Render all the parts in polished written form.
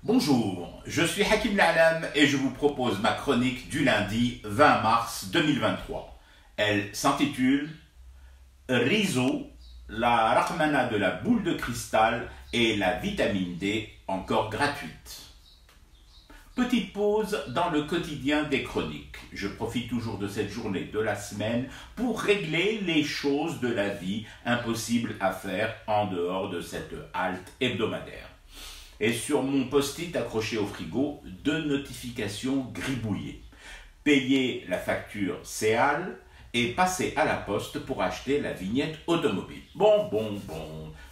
Bonjour, je suis Hakim L'Alam et je vous propose ma chronique du lundi 20 mars 2023. Elle s'intitule Riso, la rahmana de la boule de cristal et la vitamine D encore gratuite. Petite pause dans le quotidien des chroniques. Je profite toujours de cette journée de la semaine pour régler les choses de la vie impossibles à faire en dehors de cette halte hebdomadaire. Et sur mon post-it accroché au frigo, 2 notifications gribouillées. Payer la facture CEAL et passer à la poste pour acheter la vignette automobile. Bon.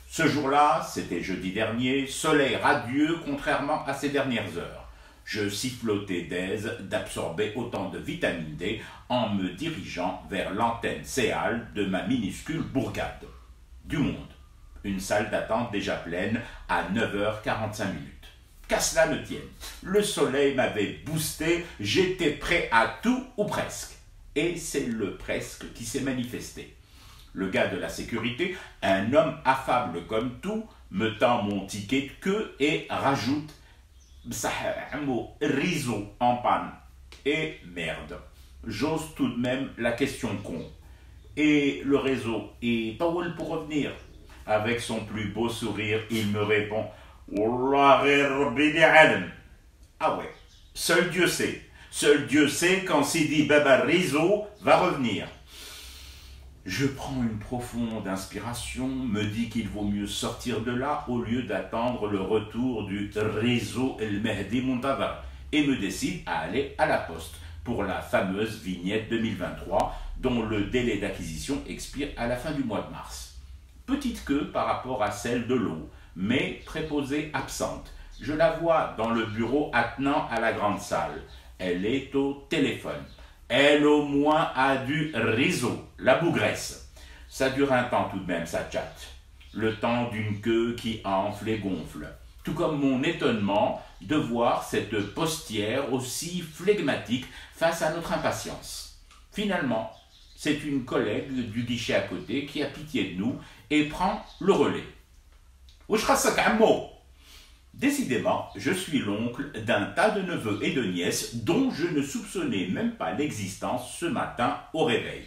Ce jour-là, c'était jeudi dernier, soleil radieux contrairement à ces dernières heures. Je sifflotais d'aise d'absorber autant de vitamine D en me dirigeant vers l'antenne CEAL de ma minuscule bourgade. Du monde. Une salle d'attente déjà pleine à 9h45. Qu'à cela ne tienne, le soleil m'avait boosté, j'étais prêt à tout ou presque. Et c'est le presque qui s'est manifesté. Le gars de la sécurité, un homme affable comme tout, me tend mon ticket de queue et rajoute Riso en panne. Et merde, j'ose tout de même la question con. Et le réseau est pas où pour revenir? Avec son plus beau sourire, il me répond ah ouais, seul Dieu sait. Seul Dieu sait quand Sidi Baba Riso va revenir. Je prends une profonde inspiration, me dis qu'il vaut mieux sortir de là au lieu d'attendre le retour du Riso El Mehdi Muntazar et me décide à aller à la poste pour la fameuse vignette 2023 dont le délai d'acquisition expire à la fin du mois de mars. Petite queue par rapport à celle de l'eau, mais préposée absente. Je la vois dans le bureau attenant à la grande salle. Elle est au téléphone. Elle au moins a du Riso, la bougresse. Ça dure un temps tout de même, ça tchatte. Le temps d'une queue qui enfle et gonfle. Tout comme mon étonnement de voir cette postière aussi flegmatique face à notre impatience. Finalement, c'est une collègue du guichet à côté qui a pitié de nous et prend le relais. Décidément, je suis l'oncle d'un tas de neveux et de nièces dont je ne soupçonnais même pas l'existence ce matin au réveil.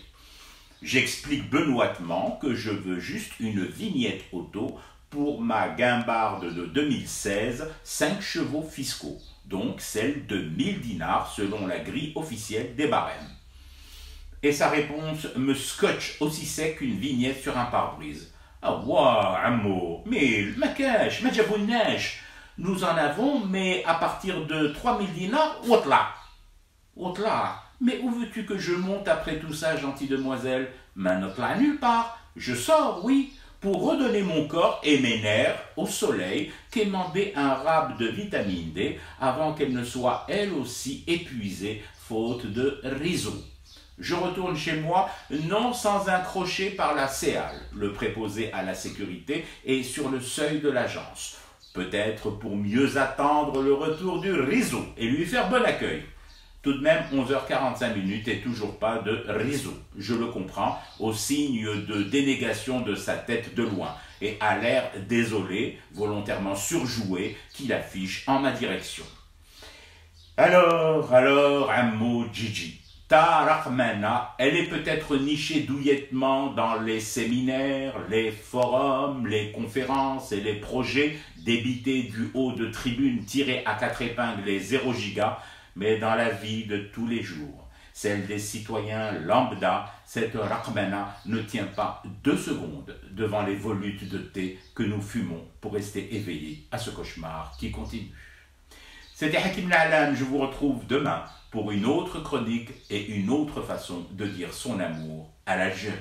J'explique benoîtement que je veux juste une vignette auto pour ma guimbarde de 2016, 5 chevaux fiscaux, donc celle de 1000 dinars selon la grille officielle des barèmes. Et sa réponse me scotche aussi sec qu'une vignette sur un pare-brise. Ah ouah, ammo, mais ma cache, ma jabounèche. Nous en avons, mais à partir de 3000 dinars, Outla, mais où veux-tu que je monte après tout ça, gentille demoiselle? Manotla, nulle part. Je sors, oui, pour redonner mon corps et mes nerfs au soleil, quémander un rab de vitamine D avant qu'elle ne soit elle aussi épuisée, faute de Riso. Je retourne chez moi, non sans un crochet par la CEAL, le préposé à la sécurité, et sur le seuil de l'agence. Peut-être pour mieux attendre le retour du Riso et lui faire bon accueil. Tout de même, 11h45 et toujours pas de Riso. Je le comprends, au signe de dénégation de sa tête de loin et à l'air désolé, volontairement surjoué, qu'il affiche en ma direction. Alors, un mot Gigi. Ta Rahmana, elle est peut-être nichée douillettement dans les séminaires, les forums, les conférences et les projets débités du haut de tribunes tirées à 4 épingles et 0 giga, mais dans la vie de tous les jours, celle des citoyens lambda, cette Rahmana ne tient pas 2 secondes devant les volutes de thé que nous fumons pour rester éveillés à ce cauchemar qui continue. C'était Hakim L'Alam, je vous retrouve demain pour une autre chronique et une autre façon de dire son amour à la jeune.